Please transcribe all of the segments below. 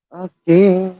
aking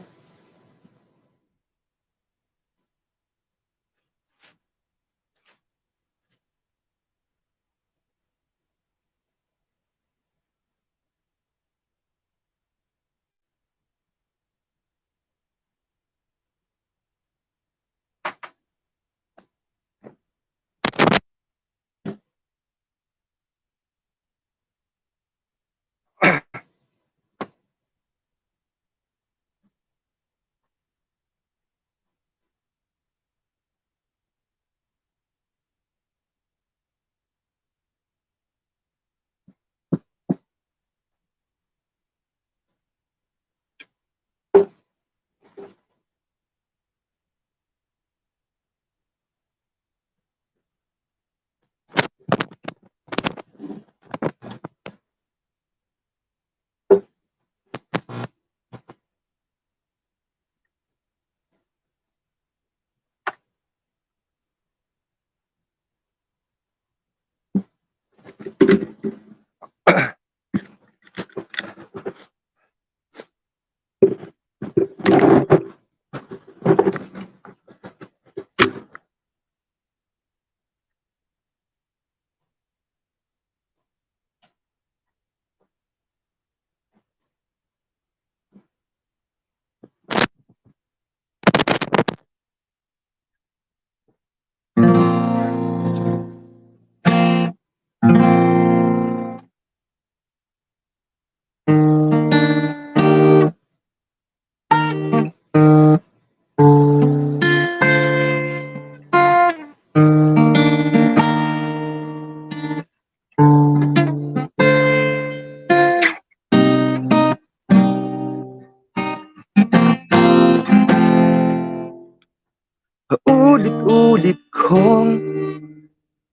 paulit-ulit kong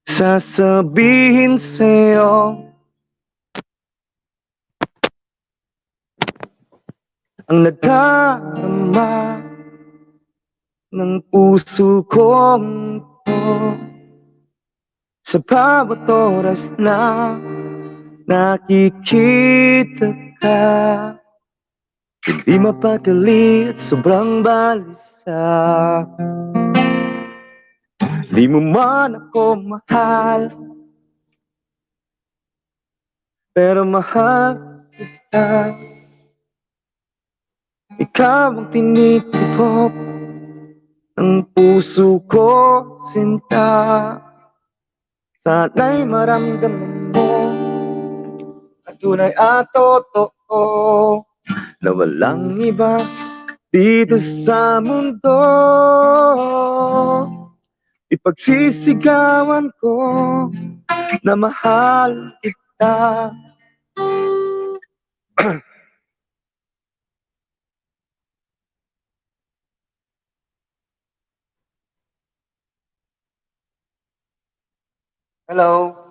sasabihin sa'yo ang nadarama ng puso kong to sa bawat oras na nakikita ka. Hindi mapakali at sobrang balisa. Di mo man ako mahal, pero mahal kita. Ikaw ang tinitipok ng puso ko, sinta. Sana'y maramdaman mo ang tunay at totoo na walang iba dito sa mundo. Ipagsisigawan ko na mahal kita. Hello?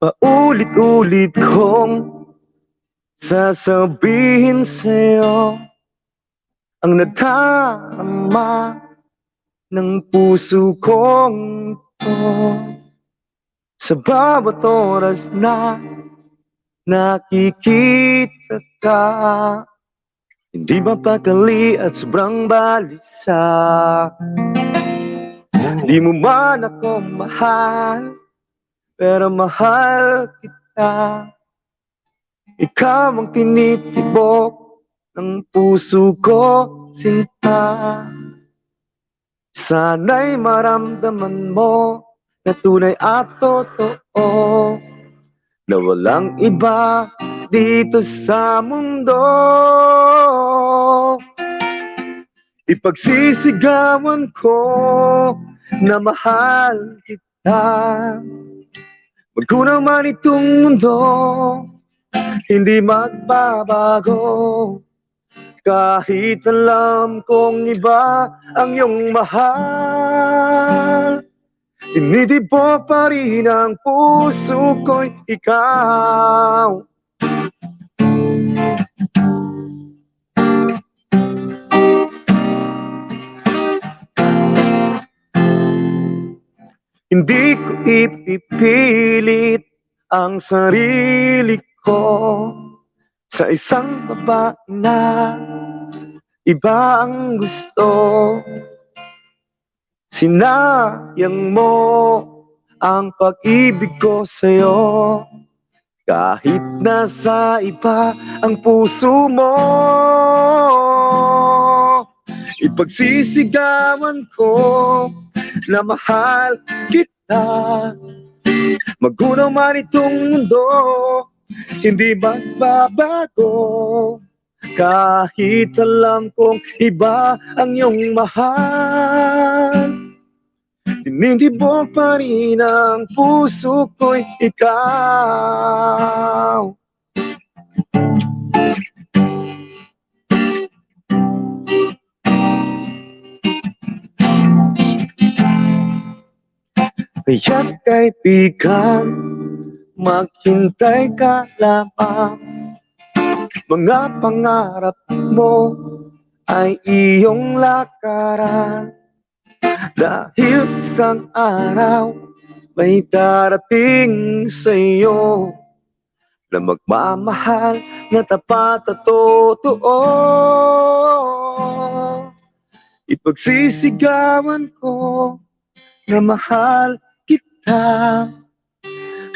Paulit-ulit kong sasabihin sa'yo ang nadarama ng puso kong to sa bawat oras na nakikita ka. Hindi mapakali at sobrang balisa. Di mo man ako mahal, pero mahal kita. Ikaw ang tinitibok ng puso ko, sinta. Sana'y maramdaman mo na tunay at totoo na walang iba dito sa mundo. Ipagsisigawan ko na mahal kita. Magkunaw man itong mundo, hindi magbabago. Kahit alam kong iba ang iyong mahal, tinitibok pa rin ang puso ko'y ikaw. Hindi ko ipipilit ang sarili ko sa isang babae na iba ang gusto. Sinayang mo ang pag-ibig ko sa'yo, kahit nasa iba ang puso mo. Ipagsisigawan ko na mahal kita. Magunaw man itong mundo, hindi magbabago. Kahit alam kong iba ang iyong mahal, tinitibok pa rin ang puso ko'y ikaw. Kaya't kaibigan, maghintay ka lamang. Mga pangarap mo ay iyong lakaran, dahil isang araw may darating sa'yo na magmamahal na tapat at totoo. Ipagsisigawan ko na mahal kita.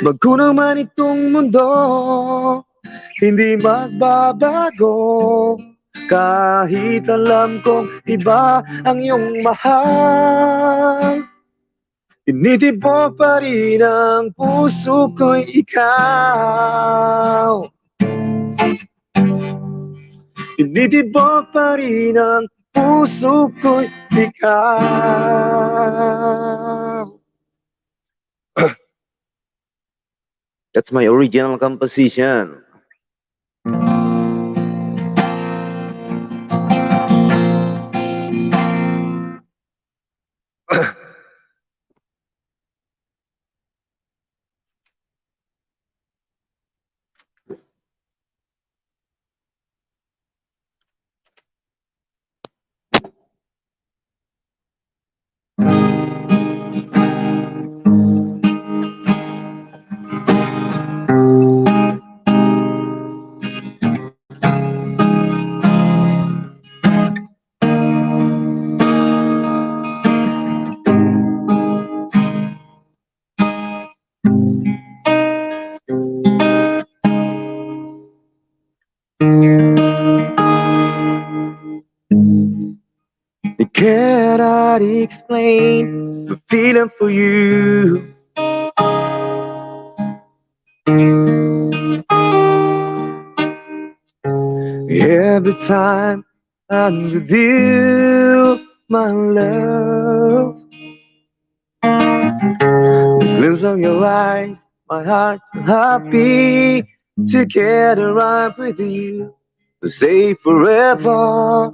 Magkunaw man itong mundo, hindi magbabago. Kahit alam kong iba ang iyong mahal, tinitibok pa rin ang puso ko'y ikaw. Tinitibok pa rin ang puso ko'y ikaw. That's my original composition. I cannot explain the feeling for you. Every time I'm with you, my love, the glimpse of your eyes, my heart's happy to get around with you, to stay forever.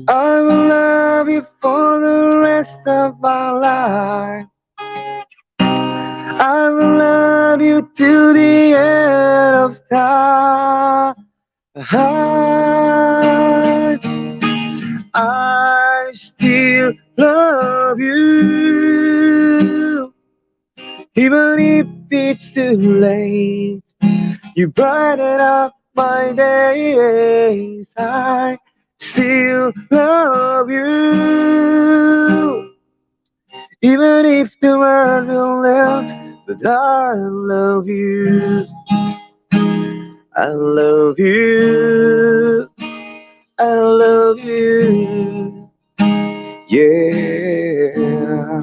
I will love you for the rest of my life. I will love you till the end of time. I still love you, even if it's too late. You brighten up my days. I still love you, even if the world will end. But I love you. I love you. I love you. Yeah.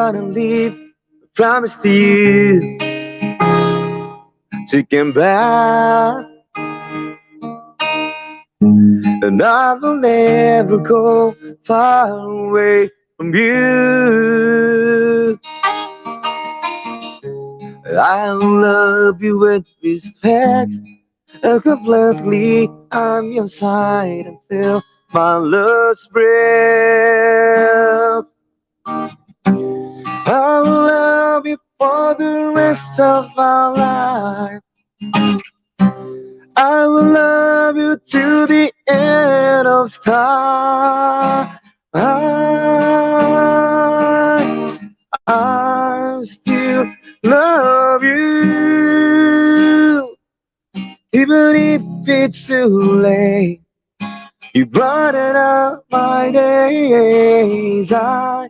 gonna leave, I promise to you, to come back. And I will never go far away from you. I will love you with respect, and completely on your side until my last breath. I will love you for the rest of my life. I will love you till the end of time. I still love you, even if it's too late. You brighten up my days. I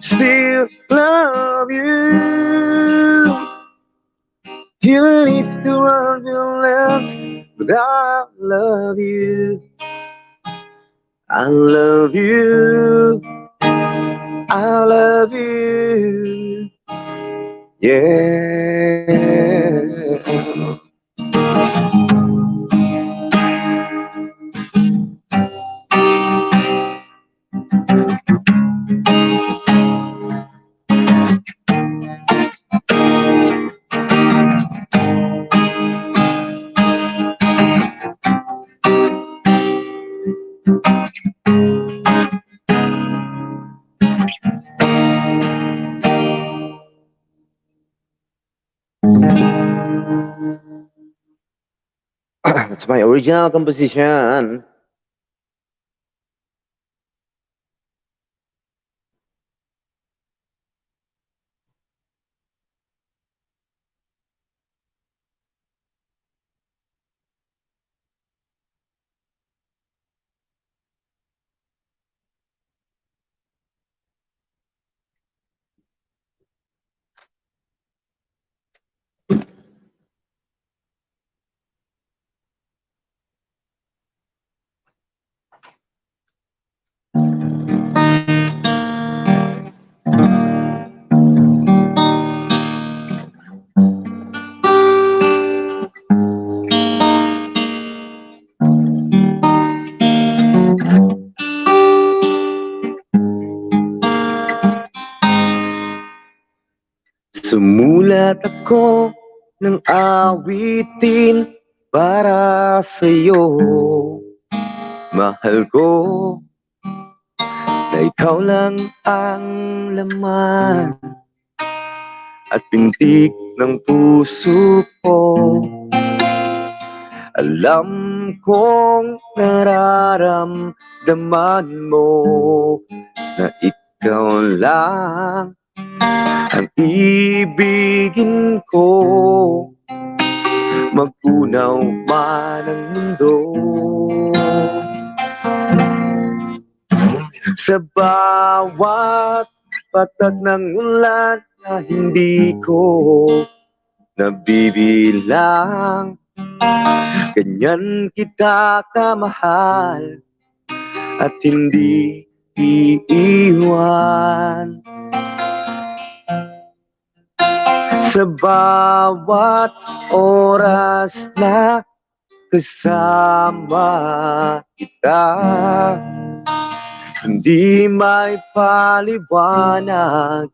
still love you, even if the world will end, but I love you. I love you. I love you. Yeah. That's my original composition. Sumulat ako ng awitin para sa'yo, mahal ko, na ikaw lang ang laman at pintig ng puso ko. Alam kong nararamdaman mo na ikaw lang ang ibigin ko, magpunaw man ang mundo. Sa bawat patak ng ulan na hindi ko nabibilang, ganyan kita kamahal at hindi iiwan. Sa bawat oras na kasama kita, hindi may paliwanag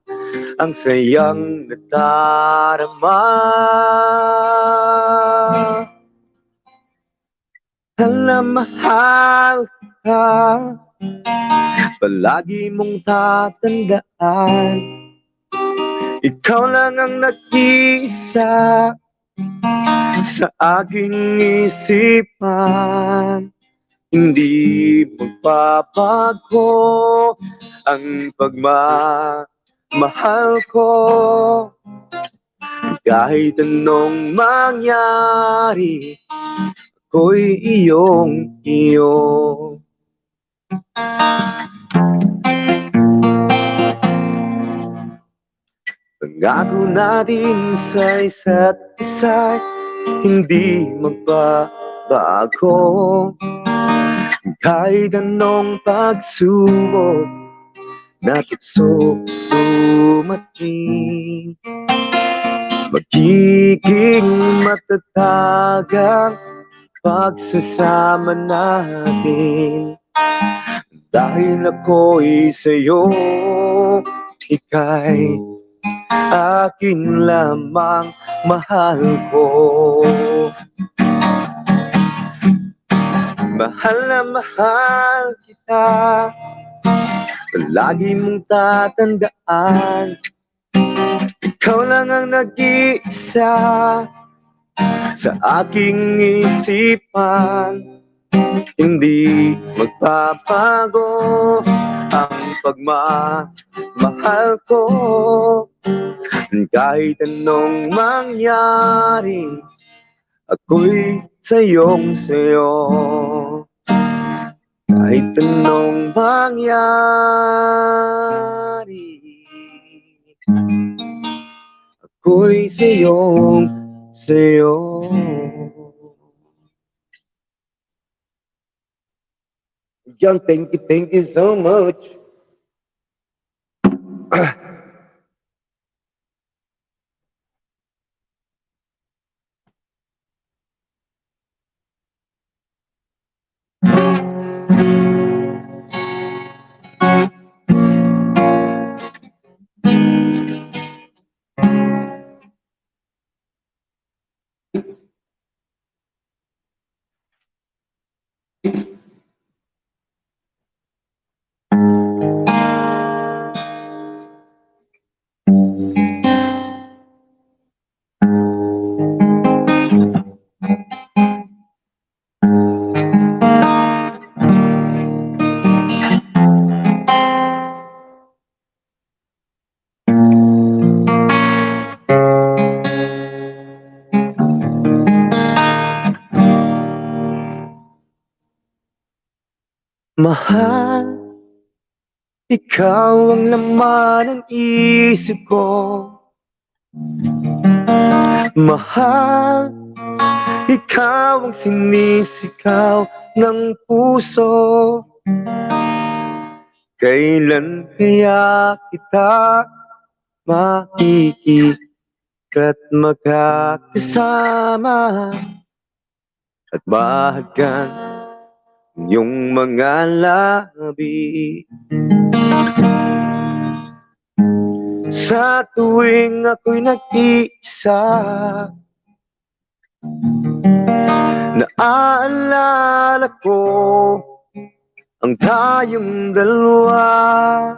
ang sayang nadarama. Alam, mahal ka, palagi mong tatandaan, ikaw lang ang nag-iisa sa aking isipan. Hindi magbabago ang pagmamahal ko, kahit anong mangyari, ako'y iyong-iyo. Pangako natin sa isa't isa hindi magbabago, kahit anong pagsubok, na tukso dumating. Magiging matatag ang pagsasama natin, dahil ako'y sa'yo, ika'y akin lamang, mahal ko. Mahal na mahal kita, palagi mong tatandaan, ikaw lang ang nag-iisa sa aking isipan. Hindi magbabago ang pagmamahal ko, kahit anong mangyari, ako'y sayo. Kahit anong mangyari, ako'y sayo. John, thank you so much. Mahal, ikaw ang laman ng isip ko. Mahal, ikaw ang sinisigaw ng puso. Kailan kaya kita makikita't magkakasama at bahagan yung mga labi? Sa tuwing ako'y nag-iisa, naaalala ko ang tayong dalawa.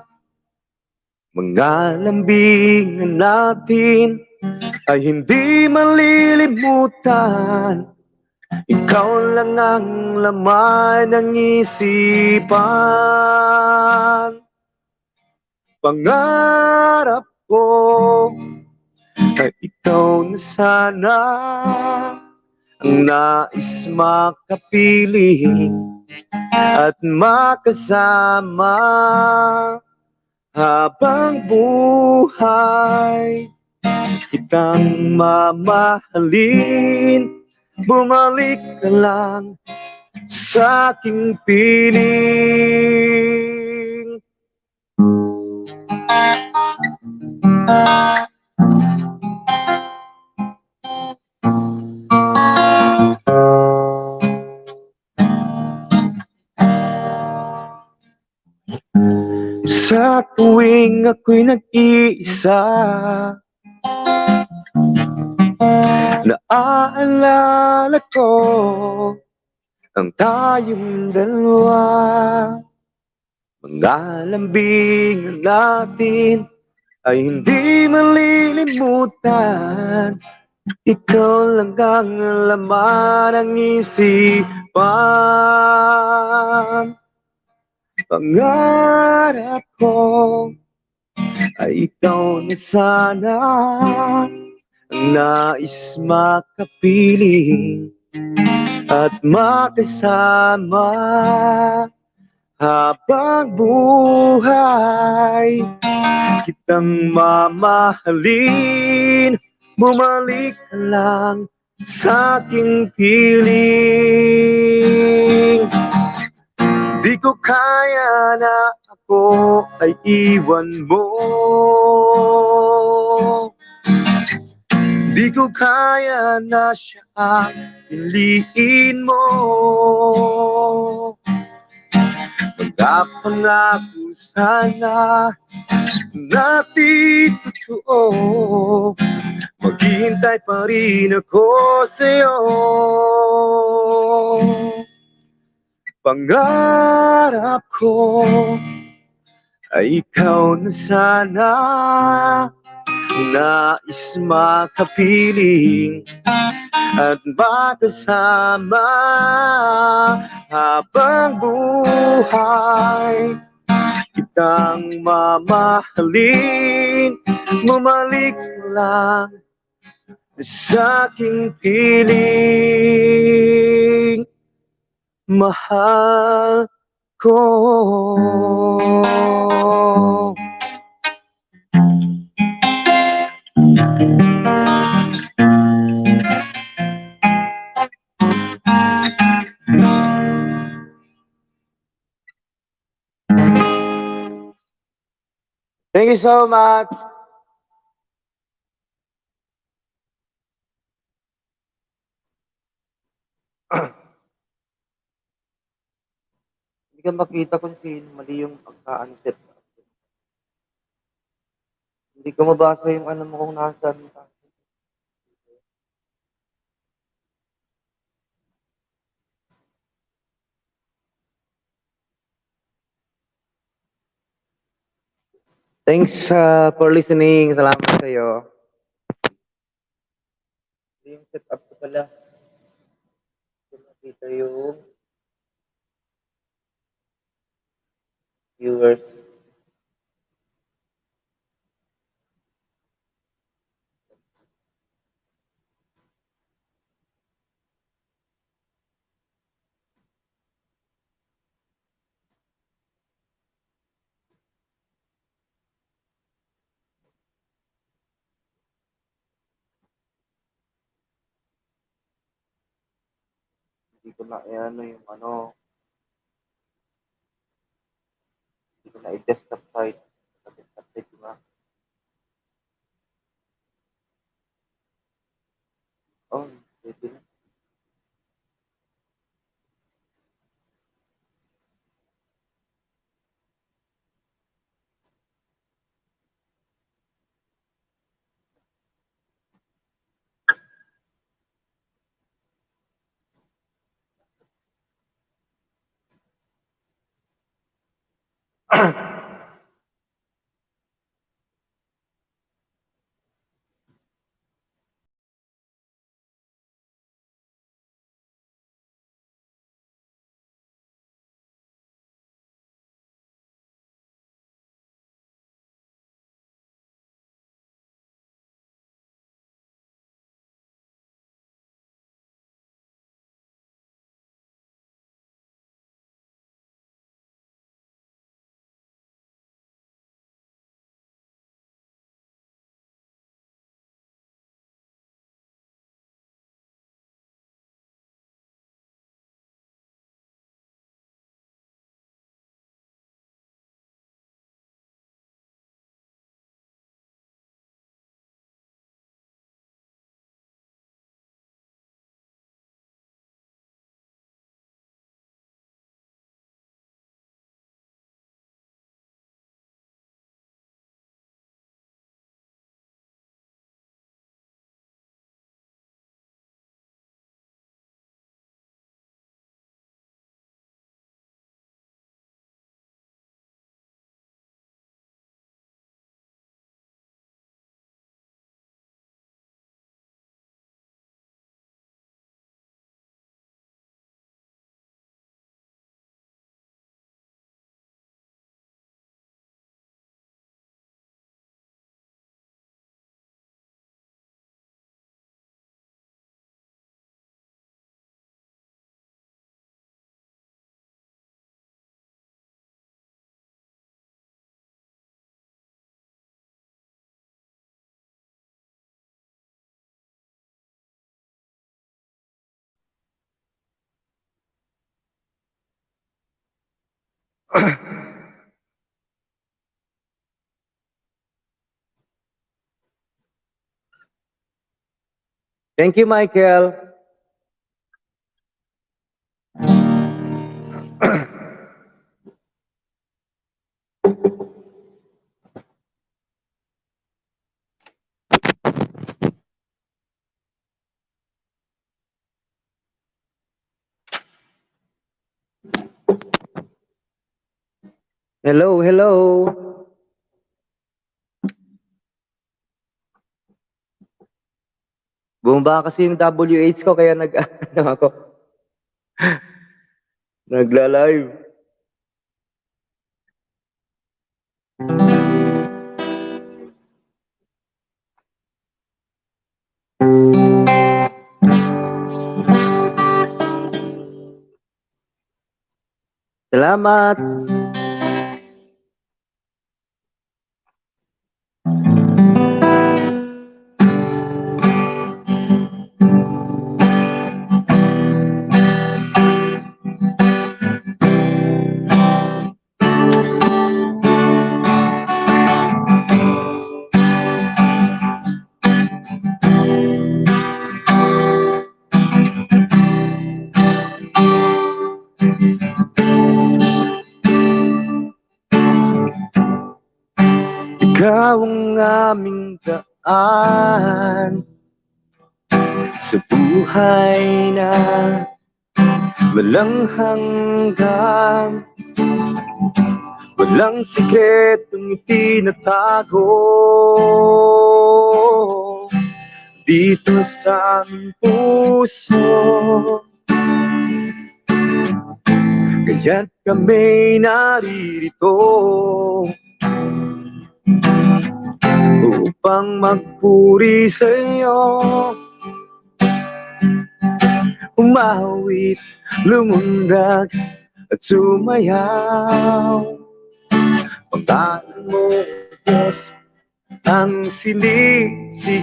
Mga lambingan natin ay hindi malilimutan, ikaw lang ang laman ng isipan. Pangarap ko ay ikaw na sana ang nais makapiling at makasama habang buhay. Kitang mamahalin, bumalik ka lang sa aking piling. Sa tuwing ako'y nag-iisa, naaalala ko ang tayong dalawa. Mga lambingan natin ay hindi malilimutan, ikaw lang ang laman ng isipan. Pangarap ko ay ikaw na sana ang nais makapiling at makasama habang buhay. Kitang mamahalin, bumalik ka lang sa aking piling. Di ko kaya na ko ay iwan mo. Di ko kaya na siya ang piliin mo. Pagkapangako sana na di totoo, maghihintay pa rin ako sa'yo. Pangarap ko ay ikaw na sana, nais makapiling at makasama habang buhay. Kitang mamahalin, bumalik lang sa aking piling. Mahal ko. Thank you so much. Hindi ka makita kung sino mali yung pagka-unset. Hindi ko mabasa yung ano mo kung nasaan. Thanks for listening. Salamat sa'yo. Yung setup ko pala. Hindi ko makita yung viewers. Hindi ko na ano yung ano. Hindi ko na i-desktop site. Desktop site ko na. Oh, pwede na. Thank you, Michael. Hello, hello. Bumaba kasi yung WH ko kaya ano ako. Nagla-live. Salamat. Ikaw ang aming daan sa buhay na walang hanggan. Walang sikretong itinatago dito sa aming puso. Kaya't kami naririto upang magpuri sa'yo, umawit, lumundag at sumayaw. Pangalan mo, Diyos, ang sinisigaw.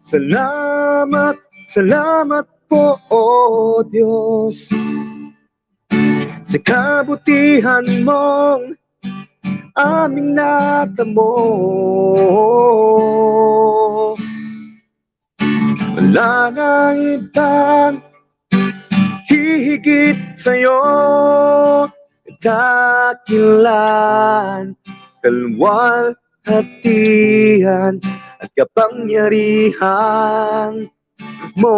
Salamat, salamat po, O Diyos, sa kabutihan mong aming natamo. Wala nang ibang hihigit sa'yo, dakilan, kalwalhatian at kapangyarihan mo.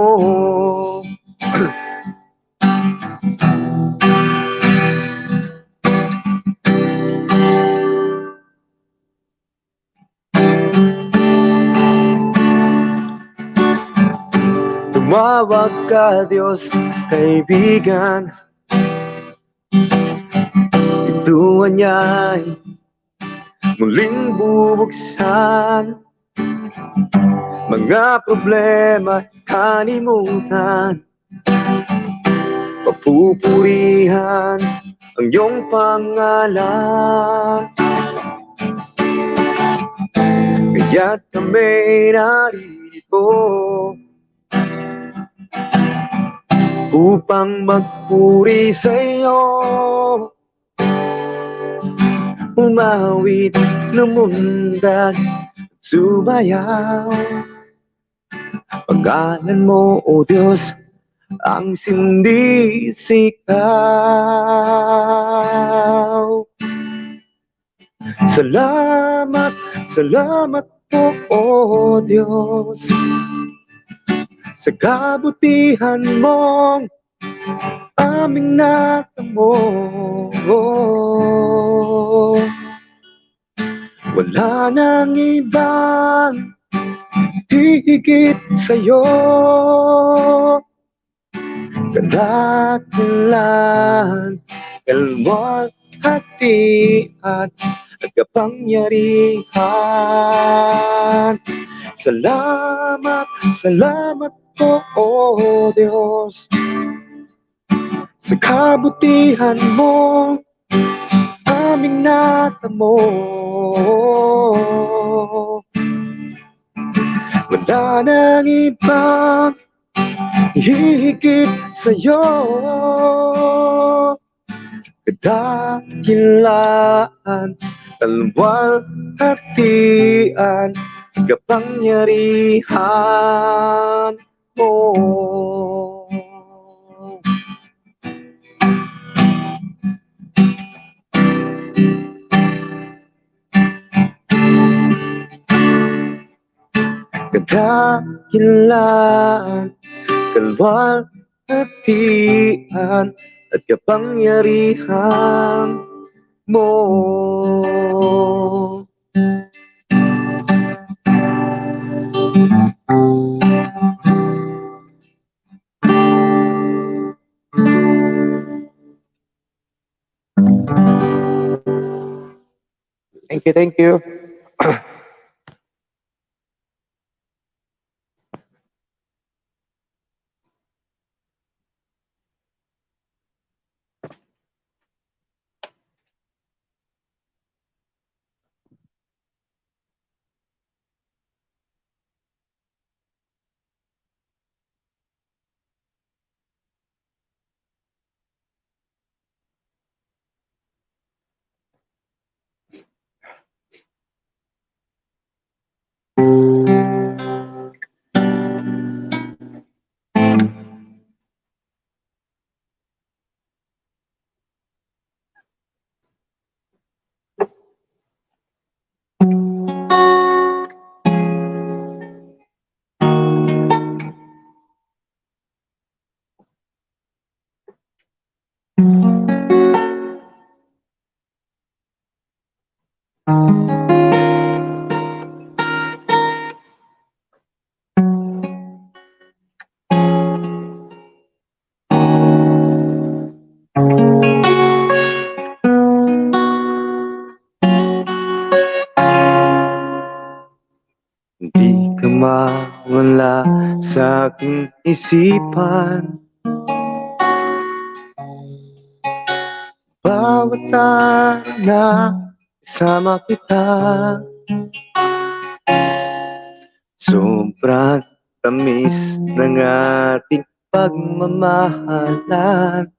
Tumawag ka, Diyos, kaibigan. Ituan niya'y muling bubuksan. Mga problema kalimutan, papupurihan ang iyong pangalan. Kaya't kami narito upang magpuri sa'yo, umawit, lumundag, sumayaw. Pangalan mo, O Diyos, ang sindisigaw. Salamat, salamat po, O Diyos, sa kabutihan mong aming natamo. Wala nang ibang hihigit sa'yo, kadakilan, kalwalhatian at kapangyarihan. Salamat, salamat po, O Diyos, sa kabutihan mo aming natamo. Wala nang ibang hihigit sa'yo, kadakilaan, kalwalhatian kapangyarihan mo. Kadakilaan, kalwalhatian at kapangyarihan mo. Thank you, thank you. Di ka mawala sa aking isipan, bawat araw na kasama kita. Sobrang tamis ng ating pagmamahalan.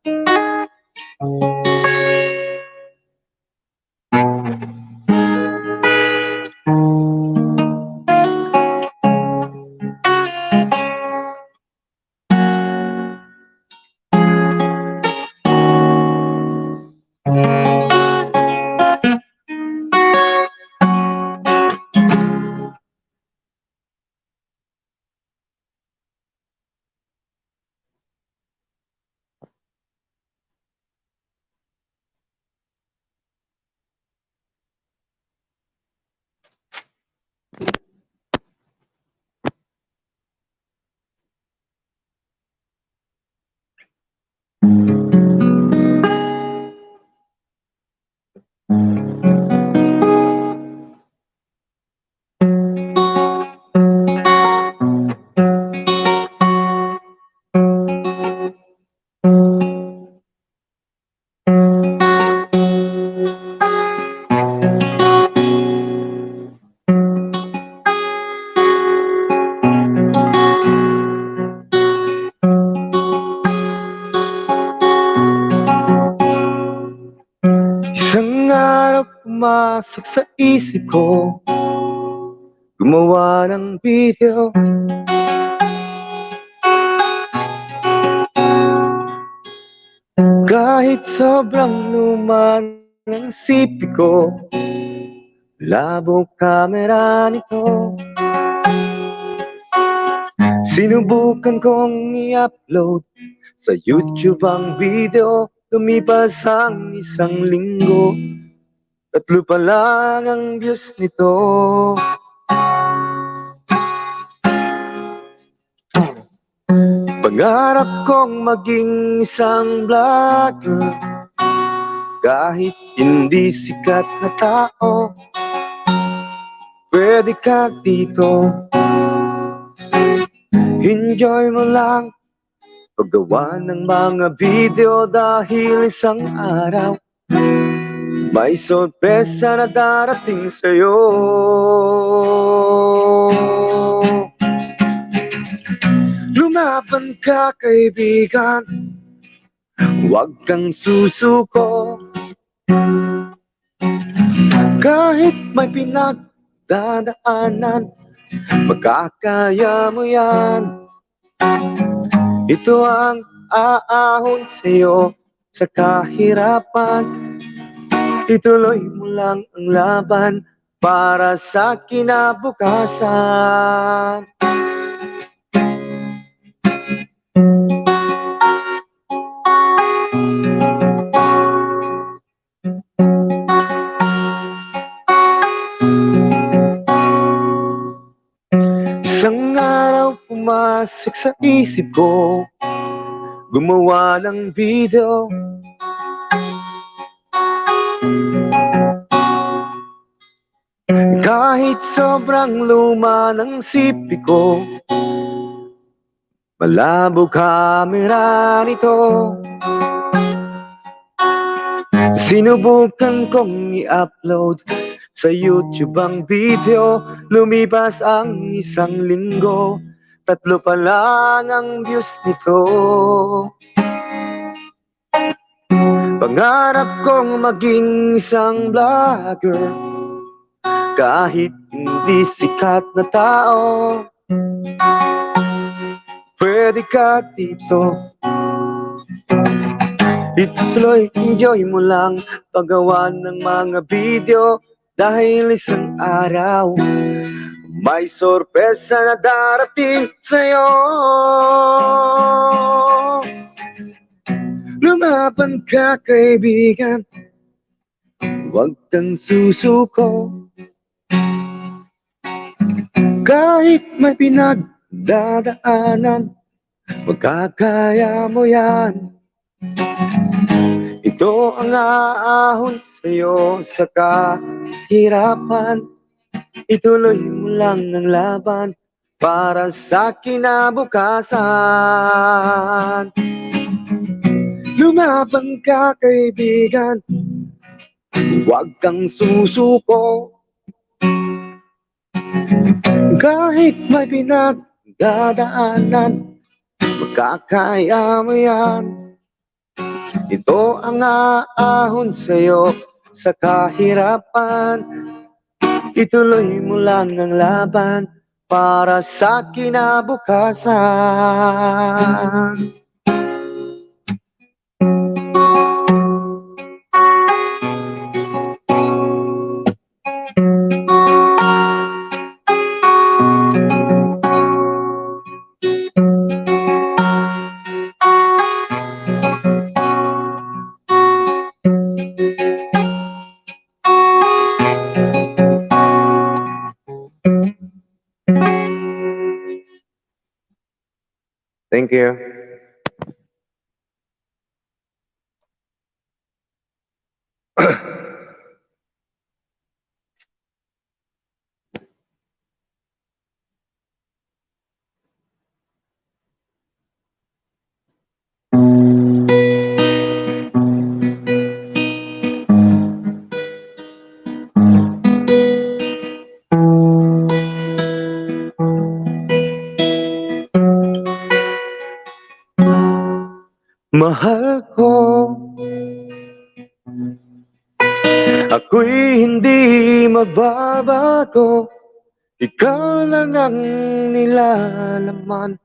Isang araw pumasok sa isip ko, gumawa ng video. Kahit sobrang luma ng sipi ko, labo kamera nito. Sinubukan kong i-upload sa YouTube ang video. Lumipas ang isang linggo, 3 pa lang ang views nito. Pangarap kong maging isang vlogger, kahit hindi sikat na tao, pwede ka dito. Enjoy mo lang paggawa ng mga video, dahil isang araw may sorpresa na darating sa'yo. Lumaban ka, kaibigan, huwag kang susuko. Kahit may pinagdadaanan, Makakaya mo yan. Ito ang aahon sa'yo sa kahirapan. Ituloy mo lang ang laban para sa kinabukasan. Isang araw pumasok sa isip ko, gumawa ng video. Kahit sobrang luma ng sipi ko, malabo kamera nito. Sinubukan kong i-upload sa YouTube ang video. Lumipas ang isang linggo, 3 pa lang ang views nito. Pangarap kong maging isang vlogger, kahit hindi sikat na tao. Pwede ka dito, ituloy, enjoy mo lang paggawa ng mga video. Dahil isang araw may sorpresa na darating sa'yo. Lumaban ka, kaibigan, huwag kang susuko. Kahit may pinagdadaanan, magkakaya mo yan. Ito ang aahon sa'yo sa kahirapan. Ituloy mo lang ang laban para sa kinabukasan. Lumaban ka, kaibigan, huwag kang susuko. Kahit may pinagdadaanan, magkakaya mo yan. Ito ang aahon sa'yo sa kahirapan. Ituloy mo lang ang laban para sa kinabukasan. Thank you. Mahal ko, ako'y hindi magbabago. Ikaw lang ang nilalaman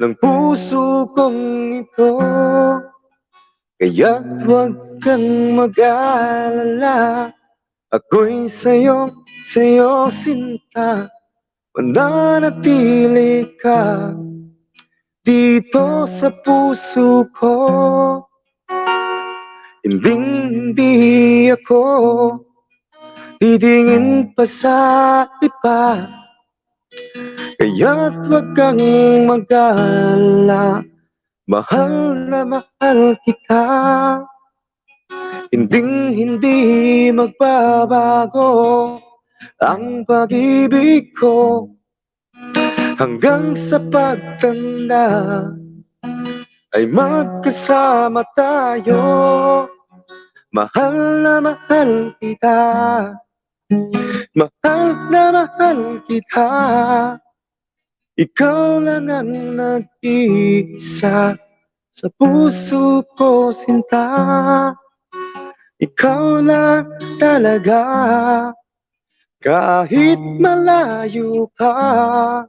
ng puso kong ito. Kaya't huwag kang mag-alala, ako'y sa'yo sinta. Mananatili ka dito sa puso ko. Hindi ako titingin pa sa iba. Kaya't huwag kang mag-alala, mahal na mahal kita. Hindi magbabago ang pag-ibig ko hanggang sa pagtanda ay magkasama tayo. Mahal na mahal kita, mahal na mahal kita. Ikaw lang ang nag-iisa sa puso ko, sinta. Ikaw lang talaga, Kahit malayo ka,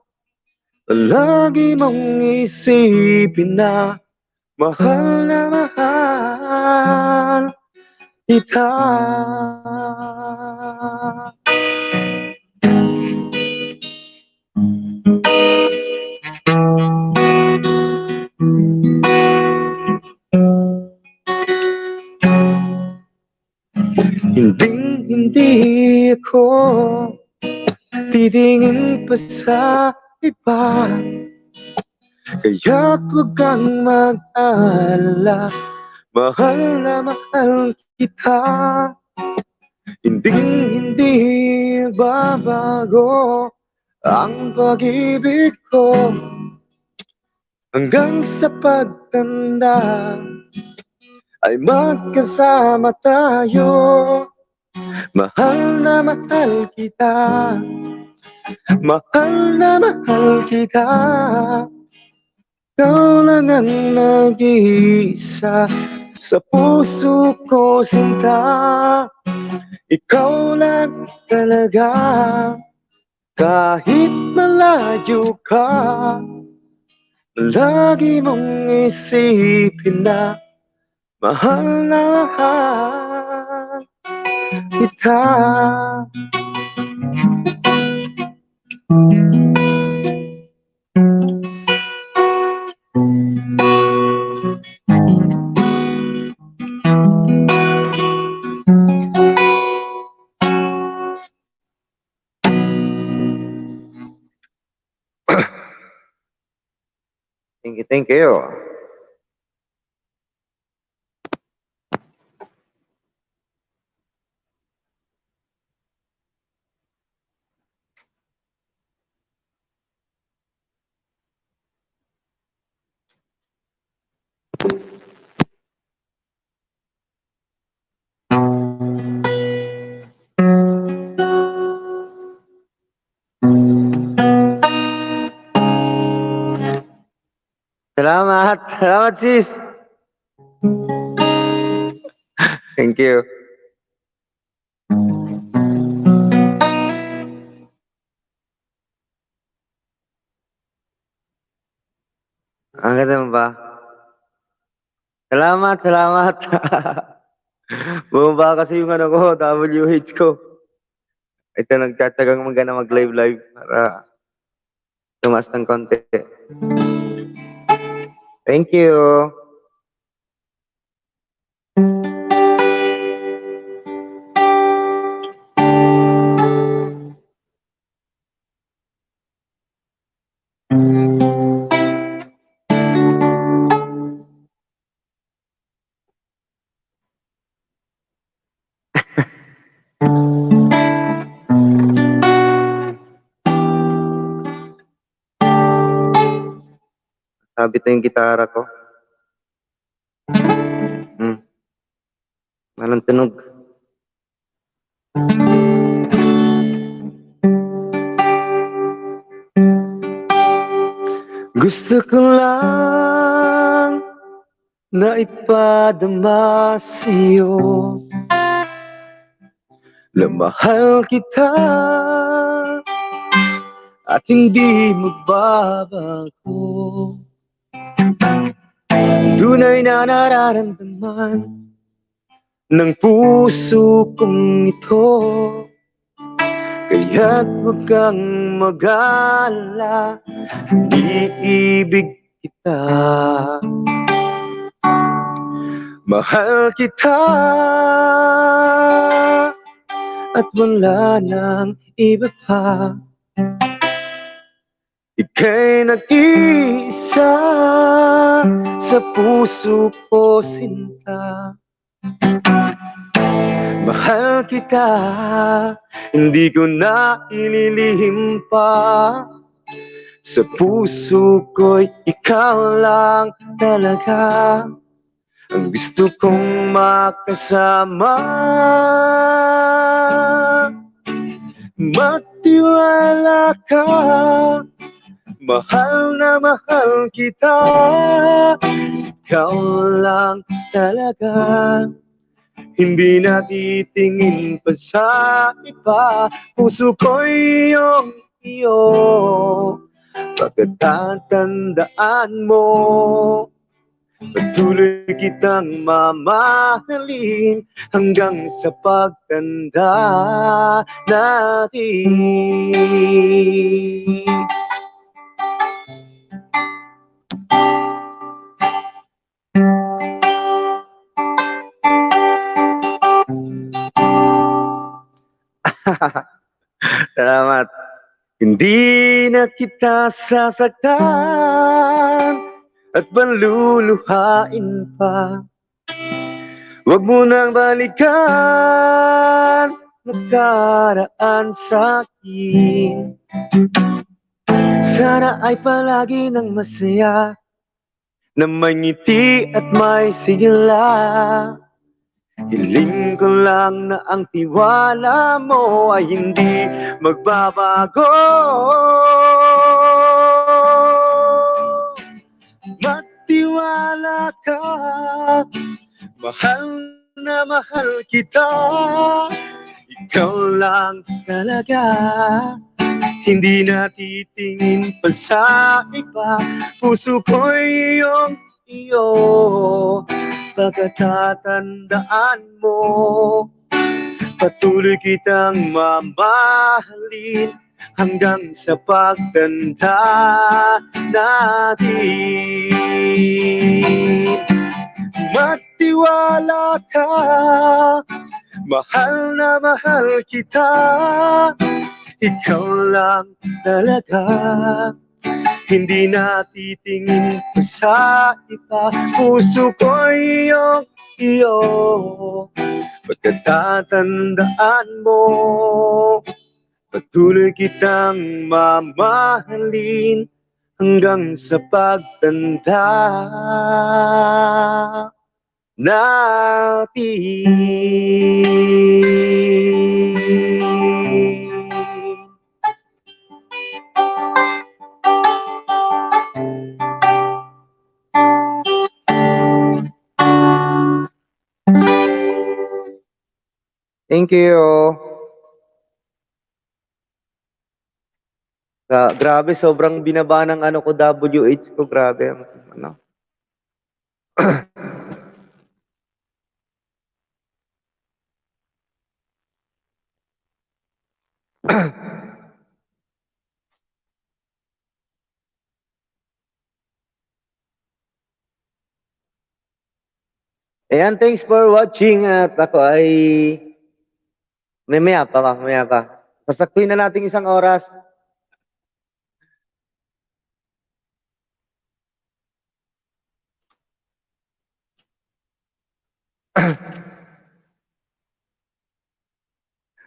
lagi mong isipin na mahal kita. Hindi ako titingin pa sa iba, kaya't huwag kang mag-alala, mahal na mahal kita. Hindi babago ang pag-ibig ko hanggang sa pagtanda ay magkasama tayo. Mahal na mahal kita, mahal na mahal kita. Ikaw lang ang nag-iisa sa puso ko, sinta. Ikaw lang talaga. Kahit malayo ka, lagi mong isipin na mahal na mahal kita. Thank you. Salamat sis. Thank you. Ang ganda mo ba? Salamat. Bumaba kasi yung ano ko, WH ko. Ito, nagtatsagang mag-live para tumaas ng konti. Thank you. Sabit na yung gitara ko. Walang tunog. Gusto ko lang na ipadama sa'yo na mahal kita at hindi magbabago. Tunay na nararamdaman ng puso kong ito, kaya't huwag kang mag-alala, iibig kita. Mahal kita at wala nang iba pa. Ika'y nag-iisa sa puso ko, sinta. Mahal kita, hindi ko na ililihim pa. Sa puso ko'y ikaw lang talaga ang gusto kong makasama. Magtiwala ka, mahal na mahal kita. Ikaw lang talaga, Hindi na titingin pa sa iba. Puso ko'y iyong iyo, pagkatatandaan mo. Patuloy kitang mamahalin hanggang sa pagtanda natin. Salamat. Hindi na kita sasaktan at panluluhain pa. Huwag mo nang balikan nakaraan sa'kin. Sana ay palagi ng masaya, na may ngiti at may sigla. Hiling ko lang na ang tiwala mo ay hindi magbabago. Magtiwala ka, mahal na mahal kita. Ikaw lang talaga, hindi na titingin pa sa iba. Puso ko'y iyong iyo, pagkatatandaan mo. Patuloy kitang mamahalin hanggang sa pagtanda natin. Magtiwala ka, mahal na mahal kita. Ikaw lang talaga, hindi na titingin pa sa iba. Puso ko'y iyong iyo, pagkatatandaan mo. Patuloy kitang mamahalin hanggang sa pagtanda natin. Thank you. Grabe, sobrang binaba ng ano ko, WH ko. Grabe ang ano. Ayan, thanks for watching at ako ay mamaya pa. Sasaktuin na natin 1 oras.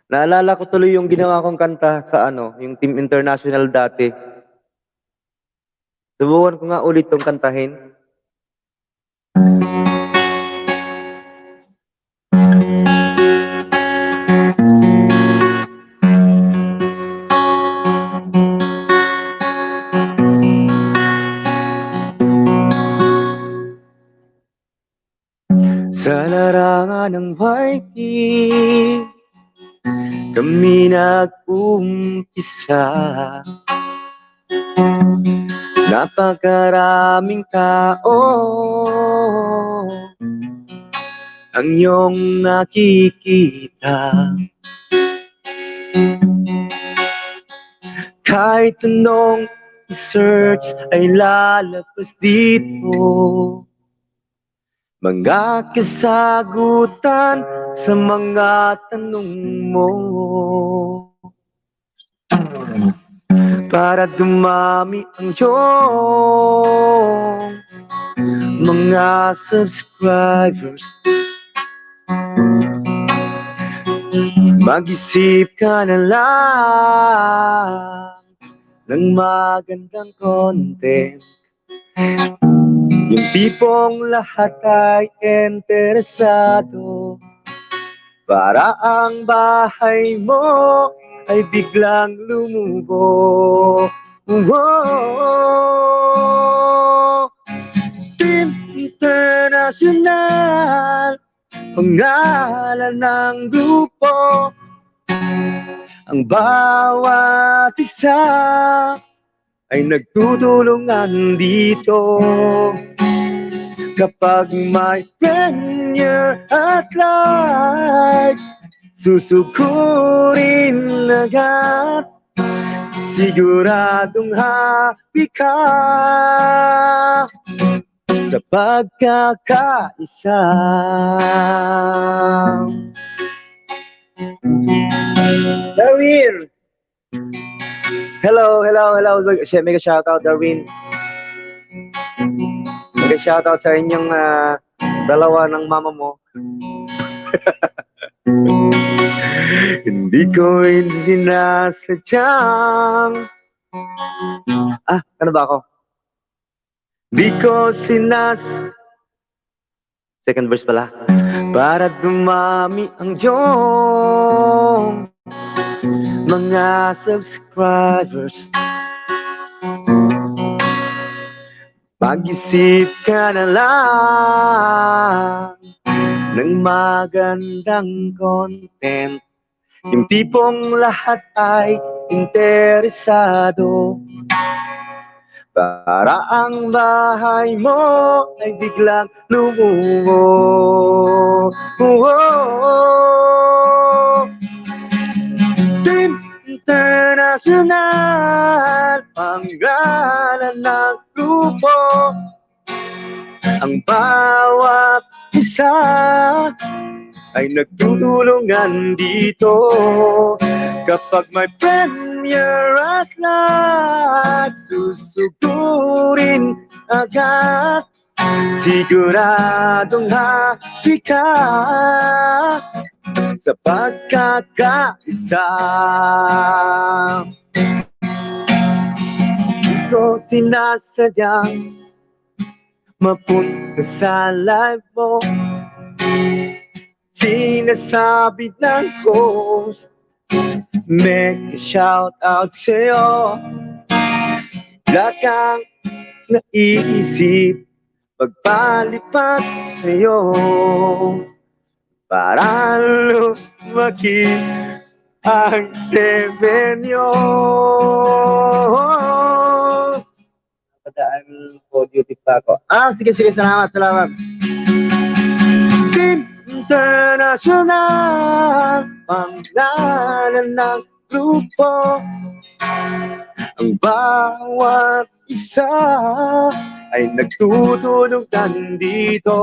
Naalala ko tuloy yung ginawa kong kanta sa ano, yung Team International dati. Subukan ko nga ulit tong kantahin. Sa larangan ng fighting, kami nag-umpisa. Napakaraming tao ang iyong nakikita. Kahit anong i-search ay lalabas dito. Mga kasagutan sa mga tanong mo. Para dumami ang iyong mga subscribers, mag-isip ka na lang ng magandang content. Yung tipong lahat ay interesado, para ang bahay mo ay biglang lumubo. Team International, pangalan ng grupo. Ang bawat isa ay nagtutulungan dito. Kapag may premiere at live, susugurin agad. Siguradong happy ka sa pagkakaisa. Darwin! Hello. Mega shoutout, Darwin. Mega shoutout sa inyong dalawa ng mama mo. Hindi ko sinasadyang ano ba ako? Di ko second verse pala. Para dumami ang iyong mga subscribers, mag-isip ka na lang ng magandang content. Yung tipong lahat ay interesado, para ang bahay mo ay biglang lumuho. Team International, pangalan ng grupo. Ang bawat isa ay nagtutulungan dito. Kapag may premiere at live, susugurin agad. Siguradong happy ka sa pagkakaisa. Di ko sinasadyang mapunta sa live mo. Sinasabi ng host, make a shout out sa'yo. Wala kang naisip pagpalipat sa'yo, para lumaki ang revenue. Padaan audio tip pa ako. Sige, salamat. Team International, pangalan ng grupo. Ang bawat isa ay nagtutulungan dito.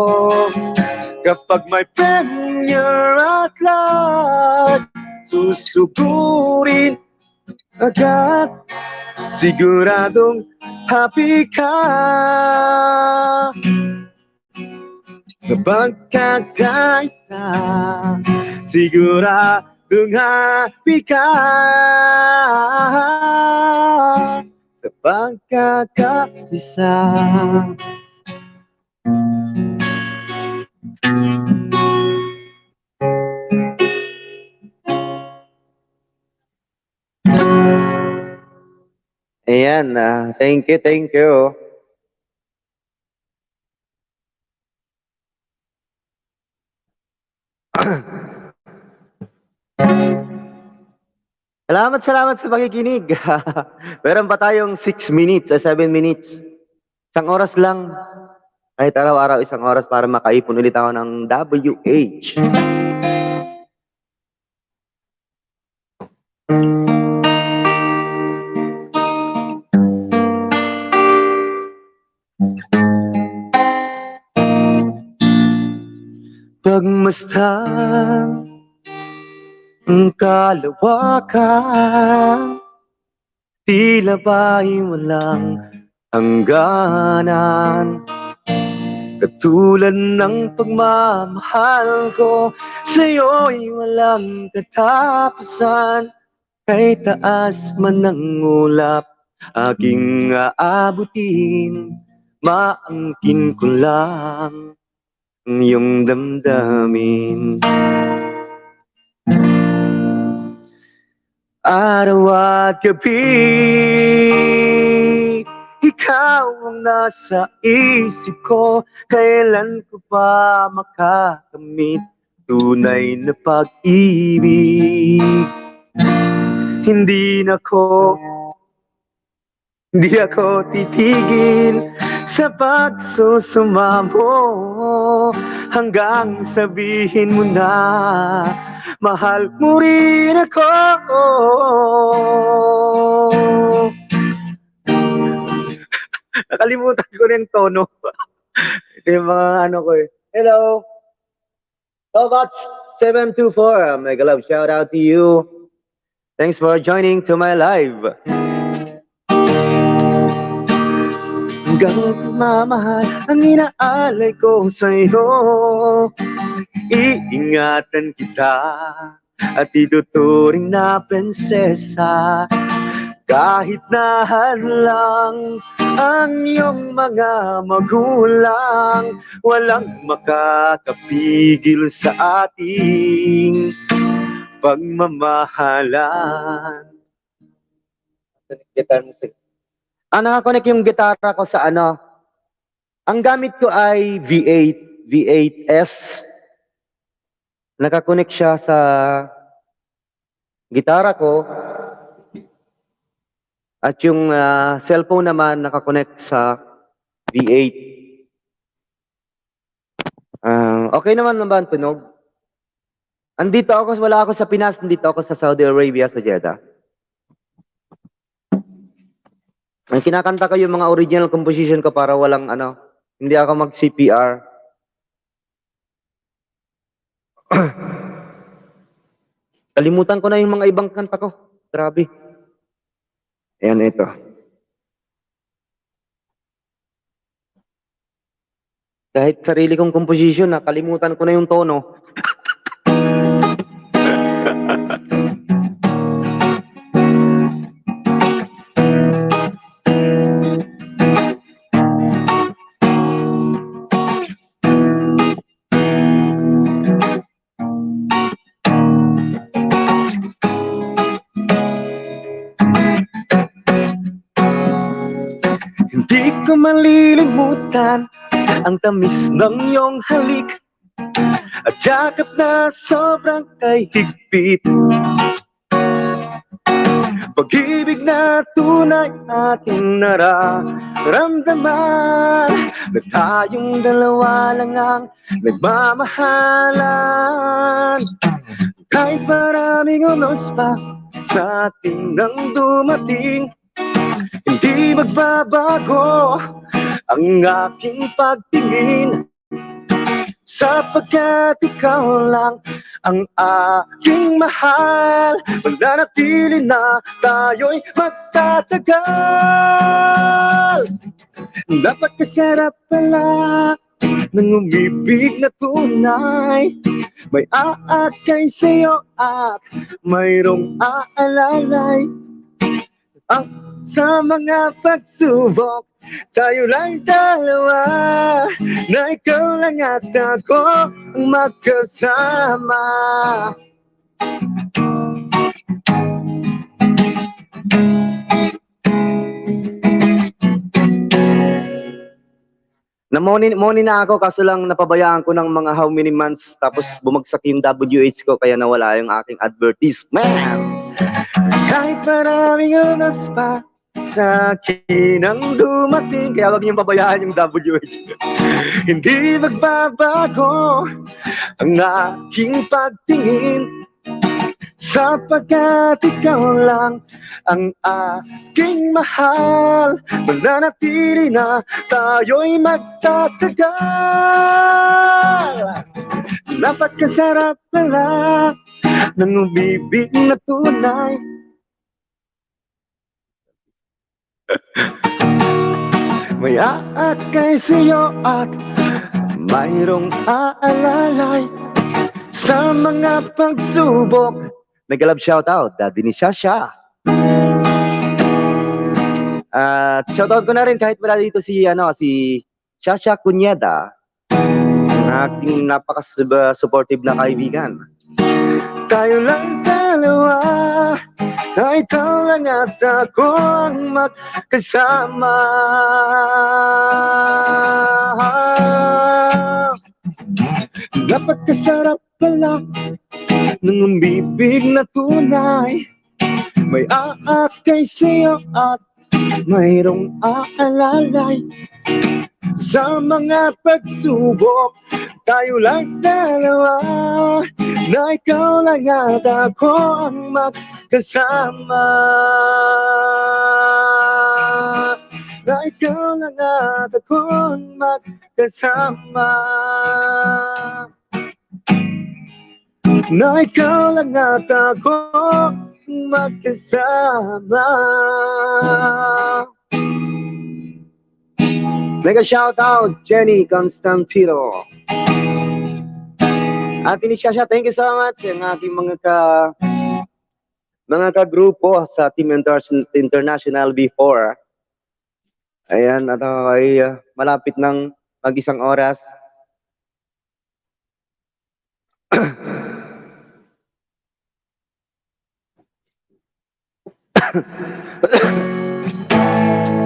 Kapag may premiere at live, susugurin agad. Siguradong happy ka sa pagkakaisa. Siguradong happy ka sa pagkakaisa. Ayan, thank you. Salamat sa pakikinig. Meron pa tayong 6 minutes, 7 minutes. Isang oras lang. Kahit araw-araw isang oras para makaipon ulit ako ng WH. Pagmasdan ang kalawakan, tila ba'y walang hangganan. Katulad ng pagmamahal ko sa'yo'y walang katapusan. Kay taas man ang ulap aking aabutin, maangkin ko lang ang iyong damdamin. Araw at gabi, ikaw ang nasa isip ko. Kailan ko pa makakamit tunay na pag-ibig. Hindi ako titigil sa pagsusumamo hanggang sabihin mo na mahal mo rin ako. Nakalimutan ko na yung tono. Ito yung mga ano ko eh. Hello. Robots 724. Mega love shout out to you. Thanks for joining to my live. Hanggang mamahal ang inaalay ko sa'yo. Iingatan kita at ituturing na prinsesa. Kahit na hadlang ang iyong mga magulang, walang makakapigil sa ating pagmamahalan. Nakakonect yung gitara ko sa ano. Ang gamit ko ay V8S. Nakakonect siya sa gitara ko. At yung cellphone naman nakakonect sa V8. Okay naman tunog. Wala ako sa Pinas, nandito ako sa Saudi Arabia, sa Jeddah. Ang kinakanta ko yung mga original composition ko para walang hindi ako mag-CPR. Kalimutan ko na yung mga ibang kanta ko. Grabe. Ayan, ito. Kahit sarili kong composition, nakalimutan ko na yung tono. Hindi ko malilimutan ang tamis ng iyong halik at yakap na sobrang kahigpit. Pag-ibig na tunay ating nararamdaman, na tayong dalawa lang ang nagmamahalan. Kahit maraming unos pa sa ating nang dumating, hindi magbabago ang aking pagtingin, sapagkat ikaw lang ang aking mahal. Mananatili na tayo'y magtatagal. Napakasarap pala ng umibig na tunay. May aakay sa'yo at mayroong aalalay. Sa mga pagsubok, tayo lang dalawa, na ikaw lang at ako ang magkasama. Namoni na ako, kaso lang napabayaan ko ng mga how many months, tapos bumagsak yung WH ko, kaya nawala yung aking advertisement. Kahit maraming oras pa sa akin ang dumating, kaya wag niyong pabayaan yung WH. Hindi magbabago ang aking pagtingin, sapagkat ikaw lang ang aking mahal. Mananatili na tayo'y magtatagal. Napakasarap pala ng umibig na tunay. May aakay sa'yo at mayroong aalalay sa mga pagsubok. Nag-love shoutout, Daddy ni Shasha. At shoutout ko na rin kahit wala dito si Shasha Cuneda, ang aking napaka-supportive na kaibigan. Tayo lang dalawa, na ikaw lang at ako ang magkasama. Napagkasarap pala ng umibig na tunay. May aakay sa'yo at mayroong aalalay. Sa mga pagsubok, tayo lang dalawa, na ikaw lang at ako ang magkasama. Na ikaw lang at ako ang magkasama. Na ikaw lang at ako magkasama. Mega shout out Jenny Constantino. At Inisiasya, thank you so much ang aking mga kagrupo sa Team International before. Ayan, at ay malapit ng mag-isang oras.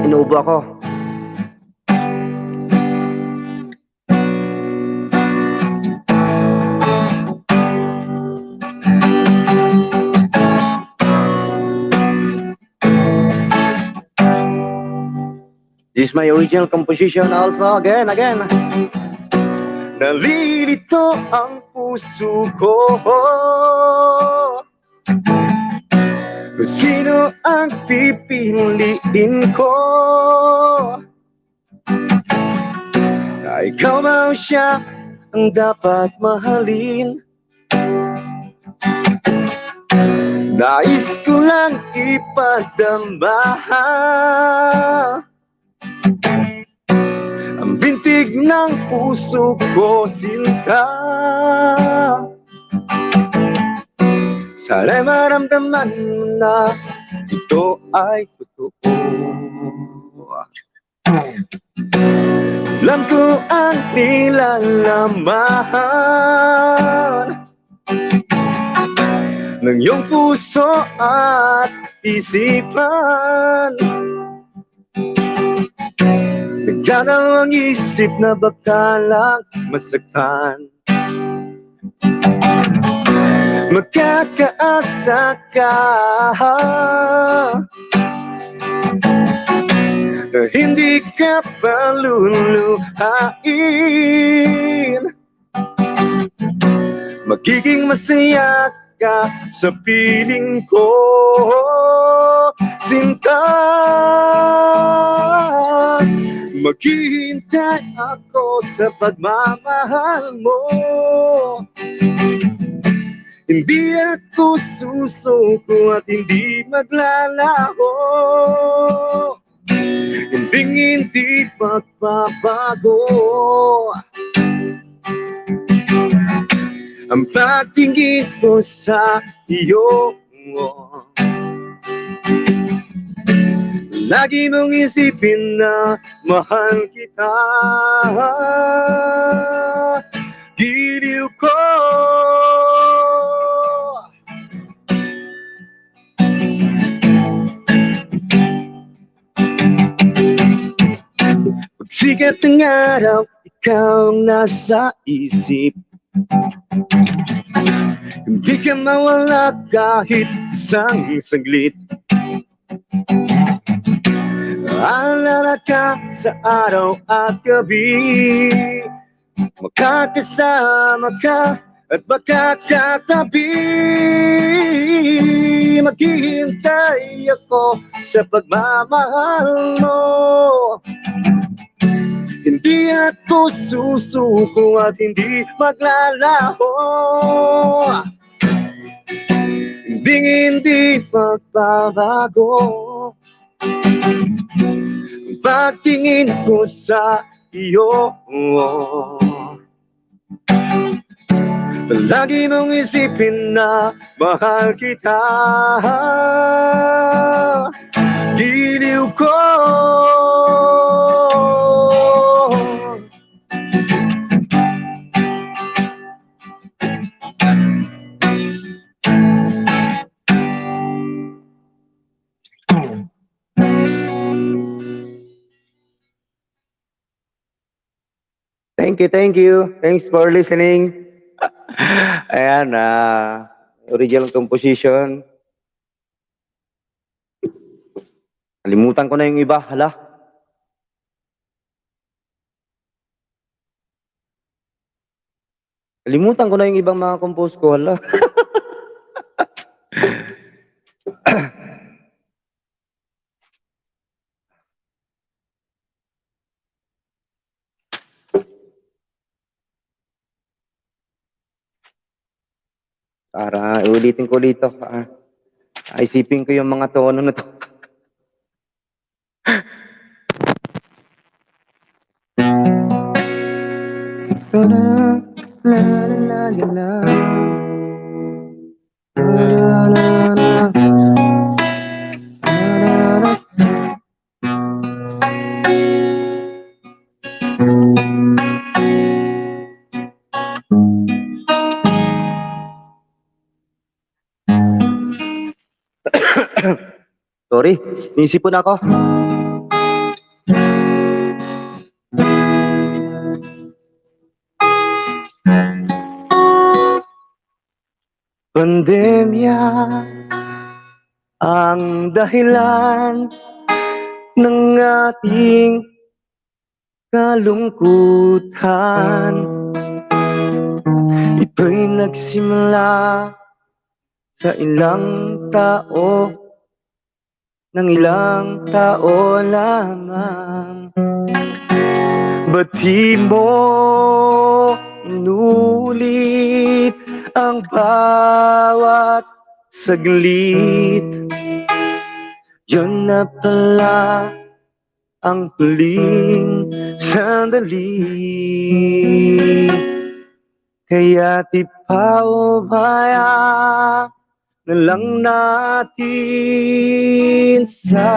Inuubo ako. This is my original composition also, again. Nalilito ang puso ko. Sino ang pipiliin ko? Na ikaw ba siya ang dapat mahalin? Nais ko lang ipadama ang bintig ng puso ko, sinta. Sana'y maramdaman mo na ito ay totoo. Alam ko ang nilalaman ng iyong puso at isipan. Nagdadalawang isip na baka lang masaktan. Magkakaasa ka na hindi ka paluluhain. Magiging masaya ka sa piling ko, sinta. Maghihintay ako sa pagmamahal mo. Hindi ako susuko at hindi maglalaho. Hindi magbabago ang pagtingin ko sa iyo. Lagi mong isipin na mahal kita. Giliw ko. Pagsikat ng araw, ikaw ang nasa isip. Hindi ka mawala kahit isang saglit. Alala ka sa araw at gabi. Makakasama ka at makakatabi. Maghihintay ako sa pagmamahal mo. Hindi ako susuko at hindi maglalaho. Hindi magbabago ang pagtingin ko sa iyo. Lagi mong isipin na mahal kita. Giliw ko. Thank you. Thanks for listening. Ayan, original composition. Kalimutan ko na yung iba, hala. Kalimutan ko na yung ibang mga compose ko, hala. Para ulitin ko dito. Isipin ko yung mga tono na to. Sorry, inisipon ako. Pandemya ang dahilan ng ating kalungkutan. Ito'y nagsimula sa ilang tao, ng ilang tao lamang. Ba't di mo inulit ang bawat saglit? Yun na pala ang huling sandali. Kaya't ipaubaya na lang natin sa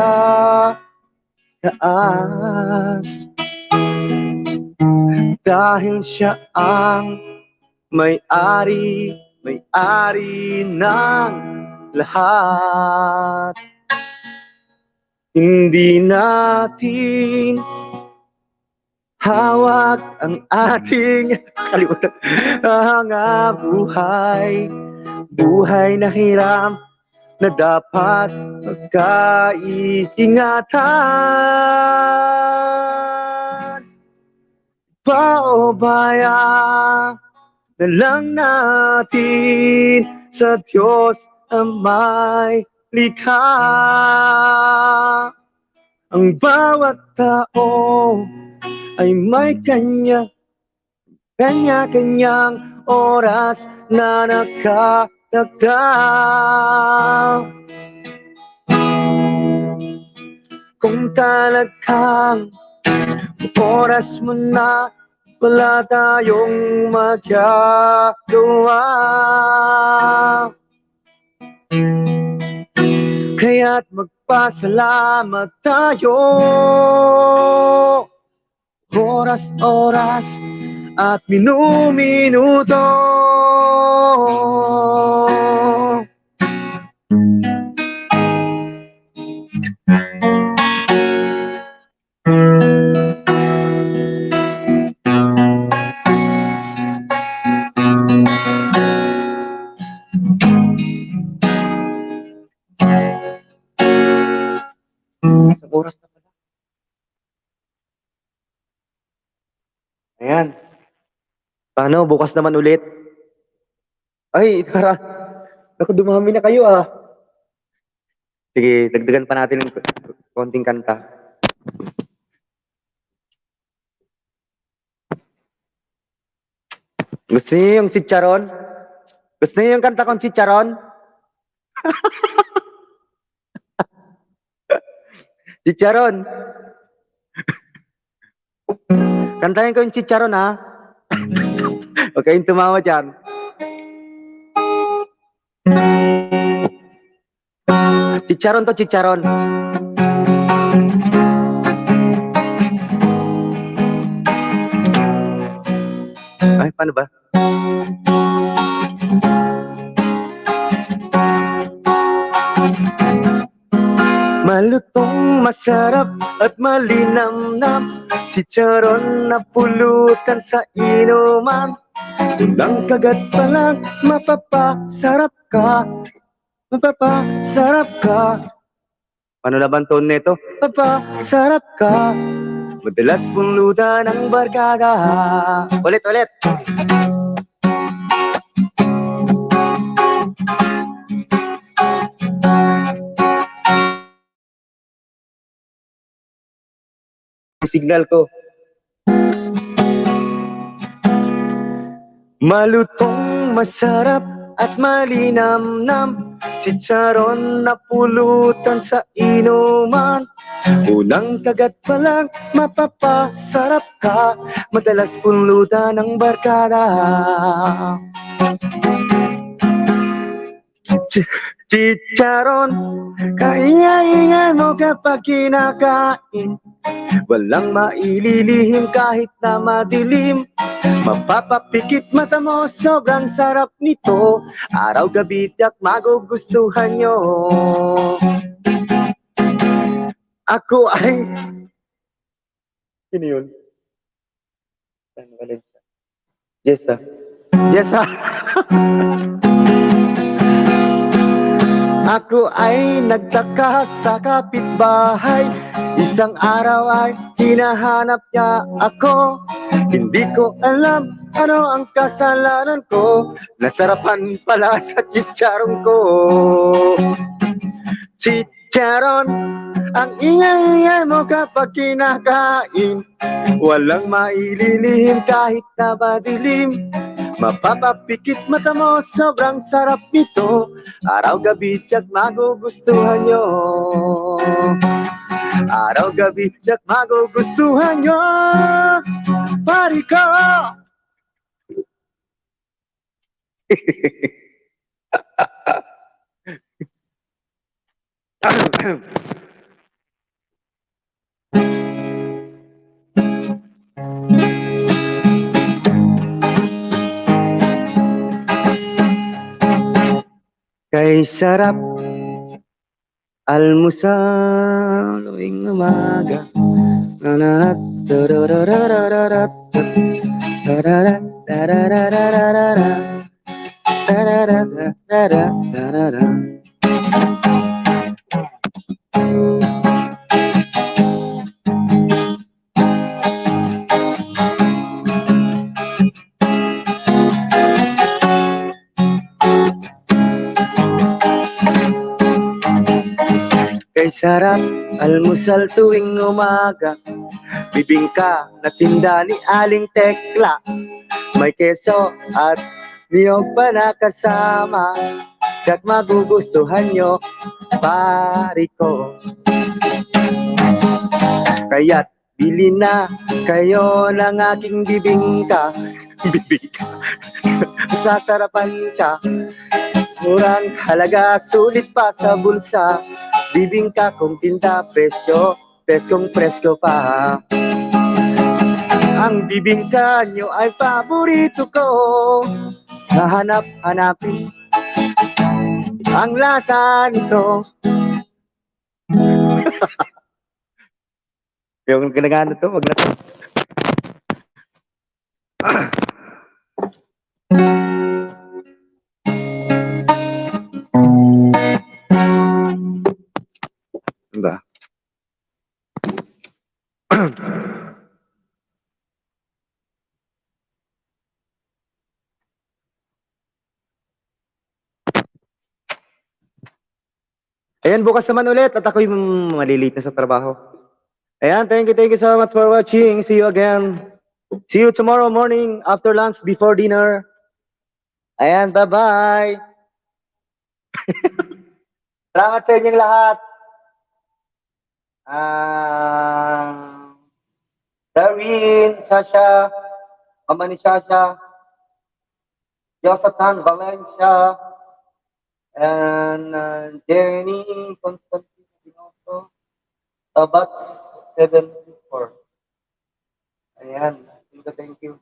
taas, dahil siya ang may-ari ng lahat. Hindi natin hawak ang ating kalimutan mga buhay na hiram na dapat pagkaingatan. Paubaya na lang natin sa Diyos ang may likha. Ang bawat tao ay may kanya-kanyang oras na nakatakda. Kung talagang oras mo na, wala tayong magagawa. Kaya't magpasalamat tayo, oras-oras at minu-minuto. Isang oras na pala. Ayan. Paano? Bukas naman ulit. Ay, tara. Naku, dumami na kayo ah. Sige, dagdagan pa natin ng konting kanta. Gusto niyo yung chicharon? Gusto niyo yung kanta kong chicharon? Chicharon. Kantahin ko yung chicharon ha. Huwag kayong tumawa dyan. Chicharon to, chicharon. Ay, paano ba? Malutong, masarap at malinamnam, chicharon na pulutan sa inuman. Unang kagat pa lang, mapapasarap ka. Mapapasarap ka. Paano na ba ang tone nito? Mapapasarap ka. Madalas pong luda ng barkada. Ulit, ulit. Signal ko. Malutong, masarap at malinamnam, si Charon na pulutan sa inuman. Unang kagat pa lang, mapapasarap ka. Madalas punlutan ng barkada. Chicharon, kaingay-ingay mo kapag kinakain. Walang maililihim kahit na madilim. Mapapapikit mata mo, sobrang sarap nito. Araw-gabi tiyak magugustuhan nyo. Ako ay... Sino yun? Jessa. Jessa. Ako ay nagtaka sa kapitbahay. Isang araw ay hinahanap niya ako. Hindi ko alam ano ang kasalanan ko. Nasarapan pala sa chicharon ko. Chicharon, ang ingay-ingay mo kapag kinakain. Walang maililihim kahit na madilim. Mapapapikit mata mo, sobrang sarap nito. Araw-gabi tiyak magugustuhan nyo. Araw-gabi tiyak magugustuhan nyo. Pari ko! Kay sarap almusal tuwing umaga. Kay sarap almusal tuwing umaga. Bibingka na tinda ni Aling Tekla. May keso at niyog pa na kasama. Kaya't magugustuhan nyo, pari ko. Kaya't bili na kayo ng aking bibingka. Bibingka. Sasarapan ka. Murang halaga, sulit pa sa bulsa. Bibingka kong tinda, presyo, preskong presko pa. Ang bibingka nyo ay paborito ko. Hahanap-hanapin ang lasa nito. Yung ginagano to, wag na to. Ba? Ayan, bukas naman ulit at ako'y malilate na sa trabaho. Ayan, thank you so much for watching. See you again. See you tomorrow morning after lunch, before dinner. Ayan, bye-bye. Salamat sa inyong lahat. Darwin, Sasha, Mama ni Sasha, Josatan, Valencia, and Jenny, Constantine, Pinoto, Tabats, 74. Ayan, thank you.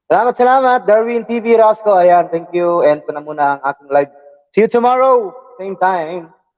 Salamat, Darwin TV Rasco. Ayan, thank you. And ito na muna ang aking live. See you tomorrow, same time.